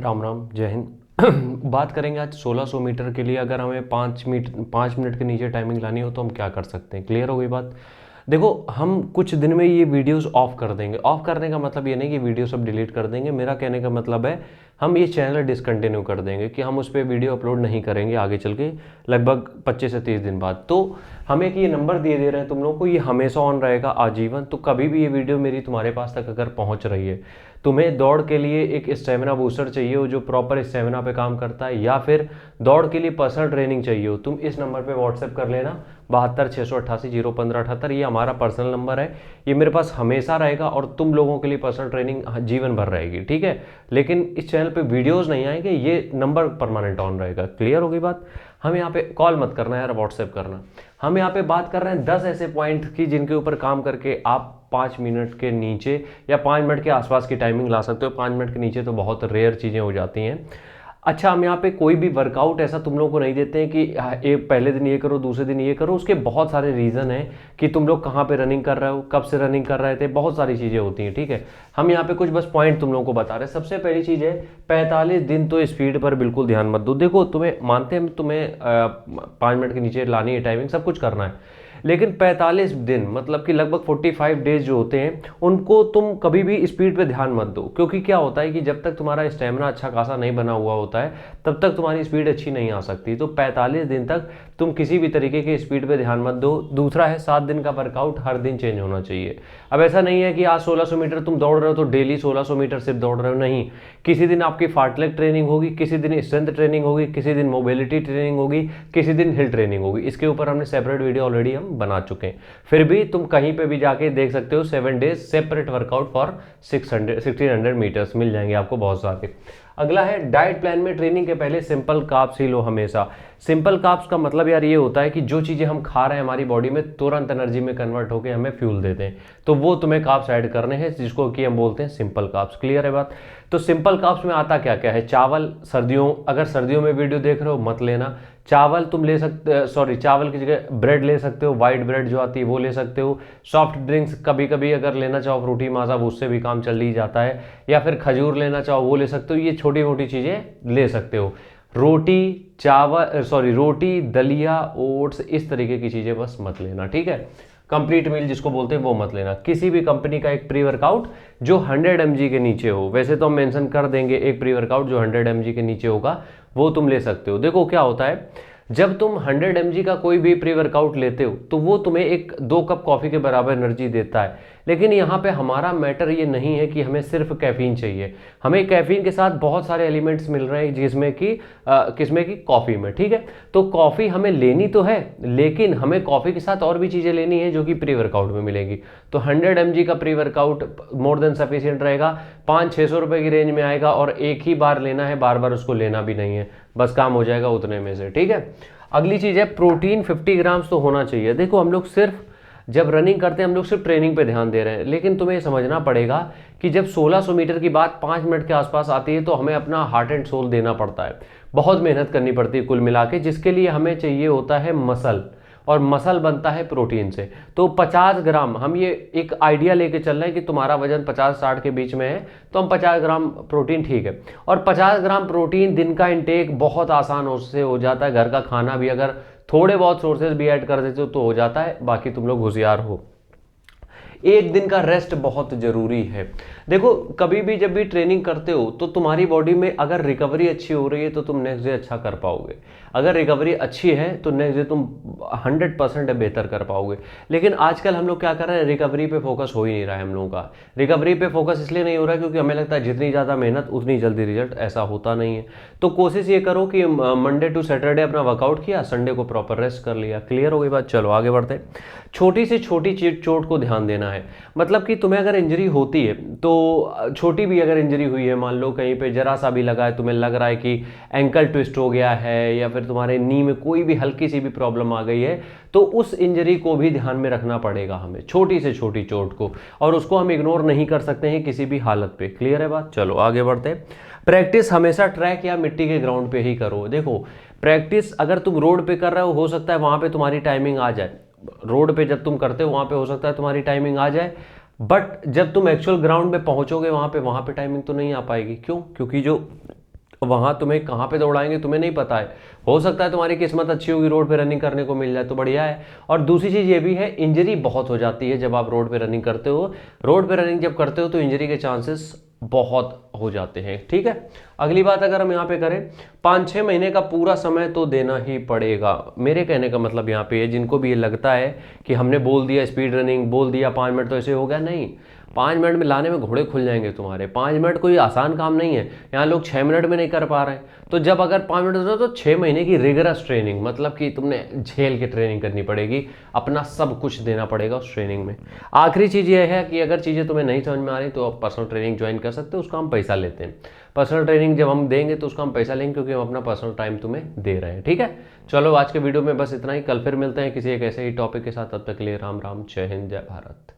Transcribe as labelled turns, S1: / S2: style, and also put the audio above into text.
S1: राम राम, जय हिंद। बात करेंगे आज 1600 मीटर के लिए अगर हमें 5 मिनट के नीचे टाइमिंग लानी हो तो हम क्या कर सकते हैं। क्लियर हो गई बात। देखो, हम कुछ दिन में ये वीडियोस ऑफ कर देंगे। ऑफ करने का मतलब ये नहीं कि वीडियो सब डिलीट कर देंगे। मेरा कहने का मतलब है हम ये चैनल डिसकंटिन्यू कर देंगे कि हम उस पर वीडियो अपलोड नहीं करेंगे आगे चल के, लगभग 25 से 30 दिन बाद। तो हम एक ये नंबर दे दे रहे हैं तुम लोगों को, ये हमेशा ऑन रहेगा आजीवन। तो कभी भी ये वीडियो मेरी तुम्हारे पास तक अगर पहुंच रही है, तुम्हें दौड़ के लिए एक स्टेमिना बूस्टर चाहिए हो जो प्रॉपर स्टेमिना पे काम करता है, या फिर दौड़ के लिए पर्सनल ट्रेनिंग चाहिए हो, तुम इस नंबर पे व्हाट्सएप कर लेना 72 688 01578। ये हमारा पर्सनल नंबर है, ये मेरे पास हमेशा रहेगा और तुम लोगों के लिए पर्सनल ट्रेनिंग जीवन भर रहेगी, ठीक है। लेकिन इस चैनल पे वीडियोस नहीं आएंगे, ये नंबर परमानेंट ऑन रहेगा। क्लियर हो गई बात। हम यहाँ पे कॉल मत करना यार, व्हाट्सएप करना। हम यहाँ पे बात कर रहे हैं 10 ऐसे पॉइंट की जिनके ऊपर काम करके आप 5 मिनट के नीचे या 5 मिनट के आसपास की टाइमिंग ला सकते हो। 5 मिनट के नीचे तो बहुत रेयर चीज़ें हो जाती हैं। अच्छा, हम यहाँ पे कोई भी वर्कआउट ऐसा तुम लोगों को नहीं देते हैं कि एक पहले दिन ये करो, दूसरे दिन ये करो। उसके बहुत सारे रीज़न हैं कि तुम लोग कहाँ पे रनिंग कर रहे हो, कब से रनिंग कर रहे थे, बहुत सारी चीज़ें होती हैं, ठीक है। हम यहाँ पे कुछ बस पॉइंट तुम लोगों को बता रहे हैं। सबसे पहली चीज़ है 45 दिन तो स्पीड पर बिल्कुल ध्यान मत दो। देखो, तुम्हें मानते हैं तुम्हें 5 मिनट के नीचे लानी है टाइमिंग, सब कुछ करना है, लेकिन 45 दिन मतलब कि लगभग 45 डेज जो होते हैं उनको तुम कभी भी स्पीड पे ध्यान मत दो। क्योंकि क्या होता है कि जब तक तुम्हारा स्टेमिना अच्छा खासा नहीं बना हुआ होता है तब तक तुम्हारी स्पीड अच्छी नहीं आ सकती। तो 45 दिन तक तुम किसी भी तरीके के स्पीड पे ध्यान मत दो। दूसरा है 7 दिन का वर्कआउट हर दिन चेंज होना चाहिए। अब ऐसा नहीं है कि आज 1600 मीटर तुम दौड़ रहे हो तो डेली 1600 मीटर सिर्फ दौड़ रहे हो, नहीं। किसी दिन आपकी फार्टलेग ट्रेनिंग होगी, किसी दिन स्ट्रेंथ ट्रेनिंग होगी, किसी दिन मोबिलिटी ट्रेनिंग होगी, किसी दिन हिल ट्रेनिंग होगी। इसके ऊपर हमने सेपरेट वीडियो ऑलरेडी हम बना चुके हैं। फिर भी तुम कहीं पे भी जाके देख सकते हो 7 days separate workout for 1600 meters मिल जाएंगे आपको बहुत सारे। अगला है डाइट प्लान में ट्रेनिंग के पहले सिंपल कार्ब्स ही लो हमेशा। सिंपल कार्ब्स का मतलब यार ये होता है कि जो चीज़ें हम खा रहे हैं हमारी बॉडी में तुरंत एनर्जी में कन्वर्ट होकर हमें फ्यूल देते हैं, तो वो तुम्हें कार्ब्स ऐड करने हैं जिसको कि हम बोलते हैं सिंपल कार्ब्स। क्लियर है बात। तो सिंपल कार्ब्स में आता क्या क्या है। चावल, सर्दियों, अगर सर्दियों में वीडियो देख रहे हो मत लेना। चावल तुम ले सकते, सॉरी, चावल की जगह ब्रेड ले सकते हो, वाइट ब्रेड जो आती है वो ले सकते हो। सॉफ्ट ड्रिंक्स कभी कभी अगर लेना चाहो, फ्रूटी माजा, उससे भी काम चल ही जाता है। या फिर खजूर लेना चाहो वो ले सकते हो। ये छोटी मोटी चीज़ें ले सकते हो। रोटी, चावल, सॉरी, रोटी, दलिया, ओट्स, इस तरीके की चीज़ें बस मत लेना, ठीक है। कंप्लीट मील जिसको बोलते हैं वो मत लेना। किसी भी कंपनी का एक प्री वर्कआउट जो 100 mg के नीचे हो, वैसे तो हम मेंशन कर देंगे एक प्री वर्कआउट जो 100 mg के नीचे होगा वो तुम ले सकते हो। देखो क्या होता है, जब तुम 100 mg का कोई भी प्री वर्कआउट लेते हो तो वो तुम्हें 1-2 कप कॉफ़ी के बराबर एनर्जी देता है। लेकिन यहाँ पे हमारा मैटर ये नहीं है कि हमें सिर्फ कैफीन चाहिए, हमें कैफीन के साथ बहुत सारे एलिमेंट्स मिल रहे हैं जिसमें कि किसमें कि कॉफ़ी में, ठीक है। तो कॉफ़ी हमें लेनी तो है, लेकिन हमें कॉफ़ी के साथ और भी चीज़ें लेनी है जो कि प्री वर्कआउट में मिलेगी। तो 100 mg का pre workout more than sufficient रहेगा। 500-600 रुपये की रेंज में आएगा और एक ही बार लेना है, बार बार उसको लेना भी नहीं है, बस काम हो जाएगा उतने में से, ठीक है। अगली चीज़ है प्रोटीन 50 ग्राम्स तो होना चाहिए। देखो, हम लोग सिर्फ जब रनिंग करते हैं हम लोग सिर्फ ट्रेनिंग पे ध्यान दे रहे हैं, लेकिन तुम्हें समझना पड़ेगा कि जब 1600 मीटर की बात 5 मिनट के आसपास आती है तो हमें अपना हार्ट एंड सोल देना पड़ता है, बहुत मेहनत करनी पड़ती है कुल मिला के, जिसके लिए हमें चाहिए होता है मसल, और मसल बनता है प्रोटीन से। तो 50 ग्राम, हम ये एक आइडिया लेके चल रहे हैं कि तुम्हारा वजन 50-60 के बीच में है तो हम 50 ग्राम प्रोटीन, ठीक है। और 50 ग्राम प्रोटीन दिन का इंटेक बहुत आसान उससे हो जाता है। घर का खाना भी अगर थोड़े बहुत सोर्सेज भी ऐड कर देते हो तो हो जाता है, बाकी तुम लोग होशियार हो। एक दिन का रेस्ट बहुत जरूरी है। देखो, कभी भी जब भी ट्रेनिंग करते हो तो तुम्हारी बॉडी में अगर रिकवरी अच्छी हो रही है तो तुम नेक्स्ट डे अच्छा कर पाओगे। अगर रिकवरी अच्छी है तो नेक्स्ट डे तुम 100% बेहतर कर पाओगे। लेकिन आजकल हम लोग क्या कर रहे हैं, रिकवरी पे फोकस हो ही नहीं रहा है हम लोगों का। रिकवरी पे फोकस इसलिए नहीं हो रहा है क्योंकि हमें लगता है जितनी ज़्यादा मेहनत उतनी जल्दी रिजल्ट, ऐसा होता नहीं है। तो कोशिश ये करो कि मंडे टू सैटरडे अपना वर्कआउट किया, संडे को प्रॉपर रेस्ट कर लिया। क्लियर हो गई बात। चलो आगे बढ़ते हैं। छोटी से छोटी चोट को ध्यान देना है। मतलब कि तुम्हें अगर इंजरी होती है तो छोटी भी अगर इंजरी हुई है, मान लो कहीं पे जरा सा भी लगा है, तुम्हें लग रहा है कि एंकल ट्विस्ट हो गया है या फिर तुम्हारे नी में कोई भी हल्की सी भी प्रॉब्लम आ गई है, तो उस इंजरी को भी ध्यान में रखना पड़ेगा हमें, छोटी से छोटी चोट को, और उसको हम इग्नोर नहीं कर सकते हैं किसी भी हालत पे। क्लियर है बात। चलो आगे बढ़ते हैं। प्रैक्टिस हमेशा ट्रैक या मिट्टी के ग्राउंड पे ही करो। देखो, प्रैक्टिस अगर तुम रोड पे कर रहे हो सकता है वहां पे तुम्हारी टाइमिंग आ जाए, रोड पे जब तुम करते हो वहां पे हो सकता है तुम्हारी टाइमिंग आ जाए, बट जब तुम एक्चुअल ग्राउंड में पहुंचोगे वहां पे टाइमिंग तो नहीं आ पाएगी। क्यों? क्योंकि जो वहाँ तुम्हें कहाँ पे दौड़ाएंगे तुम्हें नहीं पता है। हो सकता है तुम्हारी किस्मत अच्छी होगी, रोड पे रनिंग करने को मिल जाए तो बढ़िया है। और दूसरी चीज़ ये भी है, इंजरी बहुत हो जाती है जब आप रोड पे रनिंग करते हो। रोड पे रनिंग जब करते हो तो इंजरी के चांसेस बहुत हो जाते हैं, ठीक है। अगली बात अगर हम यहाँ पे करें, 5-6 महीने का पूरा समय तो देना ही पड़ेगा। मेरे कहने का मतलब यहाँ पे है, जिनको भी ये लगता है कि हमने बोल दिया स्पीड रनिंग, बोल दिया 5 मिनट तो ऐसे हो गया, नहीं। 5 मिनट में लाने में घोड़े खुल जाएंगे तुम्हारे। 5 मिनट कोई आसान काम नहीं है, यहाँ लोग 6 मिनट में नहीं कर पा रहे हैं। तो जब अगर 5 मिनट होता तो 6 महीने की रिगरस ट्रेनिंग, मतलब कि तुमने झेल के ट्रेनिंग करनी पड़ेगी, अपना सब कुछ देना पड़ेगा उस ट्रेनिंग में। आखिरी चीज़ ये है कि अगर चीज़ें तुम्हें नहीं समझ में आ रही तो आप पर्सनल ट्रेनिंग ज्वाइन कर सकते हो, उसका हम पैसा लेते हैं। पर्सनल ट्रेनिंग जब हम देंगे तो उसका हम पैसा लेंगे, क्योंकि हम अपना पर्सनल टाइम तुम्हें दे रहे हैं, ठीक है। चलो आज के वीडियो में बस इतना ही, कल फिर मिलते हैं किसी एक ऐसे ही टॉपिक के साथ। तब तक के लिए राम राम, जय हिंद, जय भारत।